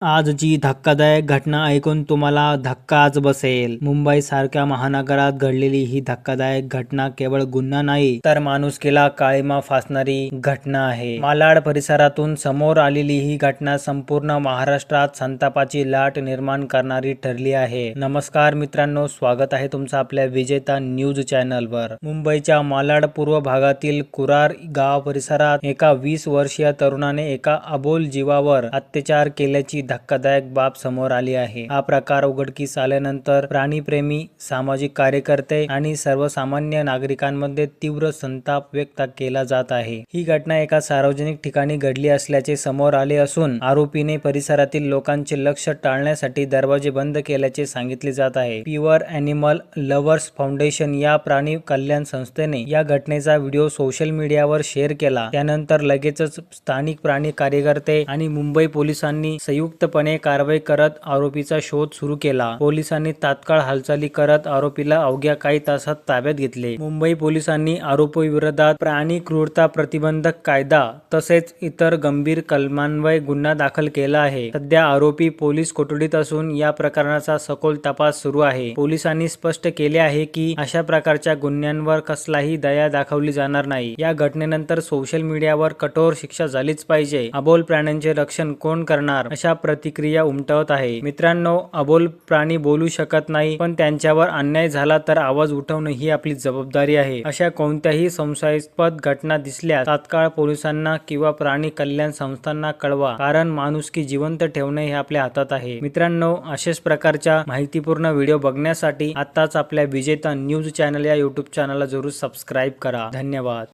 आज जी धक्कादायक घटना ऐकून तुम्हाला धक्काच बसेल। मुंबई सारख्या महानगरात घडलेली ही धक्कादायक घटना केवळ गुन्हा नाही तर माणुसकीला काळिमा फासणारी घटना आहे। मालाड परिसरातून समोर आलेली ही घटना संपूर्ण महाराष्ट्रात संतापाची लाट निर्माण करणारी ठरली आहे। नमस्कार मित्रांनो, स्वागत आहे तुमचं आपल्या विजेता न्यूज चॅनलवर। मुंबईच्या मालाड पूर्व भागातील कुरार गाव परिसरात एका 20 वर्षीय तरुणाने एका अबोल जीवावर अत्याचार केल्याची धक्कादायक बाब समोर आली आहे। हा प्रकार उघडकीस आल्यानंतर प्राणीप्रेमी, सामाजिक कार्यकर्ते आणि सर्वसामान्य नागरिकांमध्ये तीव्र संताप व्यक्त केला जात आहे। ही घटना एका सार्वजनिक ठिकाणी घडली असल्याचे समोर आले असून आरोपीने परिसरातील लोकांचे लक्ष टाळण्यासाठी दरवाजे बंद केल्याचे सांगितले जात आहे। प्युअर ॲनिमल लव्हर्स फाउंडेशन या प्राणी कल्याण संस्थेने या घटनेचा व्हिडिओ सोशल मीडियावर शेअर केला। त्यानंतर लगेचच स्थानिक प्राणी कार्यकर्ते आणि मुंबई पोलिसांनी संयुक्तपणे कारवाई करत आरोपीचा शोध सुरू केला। पोलिसांनी तात्काळ हालचाली करत आरोपीला अवघ्या काही तासात ताब्यात घेतले। मुंबई पोलिसांनी आरोपीविरोधात प्राणी क्रूरता प्रतिबंधक कायदा तसेच इतर गंभीर कलमान्वये गुन्हा दाखल केला आहे। सध्या आरोपी पोलीस कोठडीत असून या प्रकरणाचा सखोल तपास सुरू आहे। पोलिसांनी स्पष्ट केले आहे की अशा प्रकारच्या गुन्ह्यांवर कसलाही दया दाखवली जाणार नाही। या घटनेनंतर सोशल मीडियावर कठोर शिक्षा झालीच पाहिजे, अबोल प्राण्यांचे रक्षण कोण करणार, अशा प्रतिक्रिया उमटवत आहे। मित्रांनो, अबोल प्राणी बोलू शकत नाही, पण त्यांच्यावर अन्याय झाला तर आवाज उठवणे ही आपली जबाबदारी आहे। अशा कोणत्याही संशयास्पद घटना दिसल्यास तात्काळ पोलिसांना किंवा प्राणी कल्याण संस्थांना कळवा, कारण माणुसकी जिवंत ठेवणे हे आपल्या हातात आहे। मित्रांनो, अशाच प्रकारच्या माहितीपूर्ण व्हिडिओ बघण्यासाठी आताच आपल्या विजेता न्यूज चॅनल या यूट्यूब चॅनलला जरूर सबस्क्राईब करा। धन्यवाद।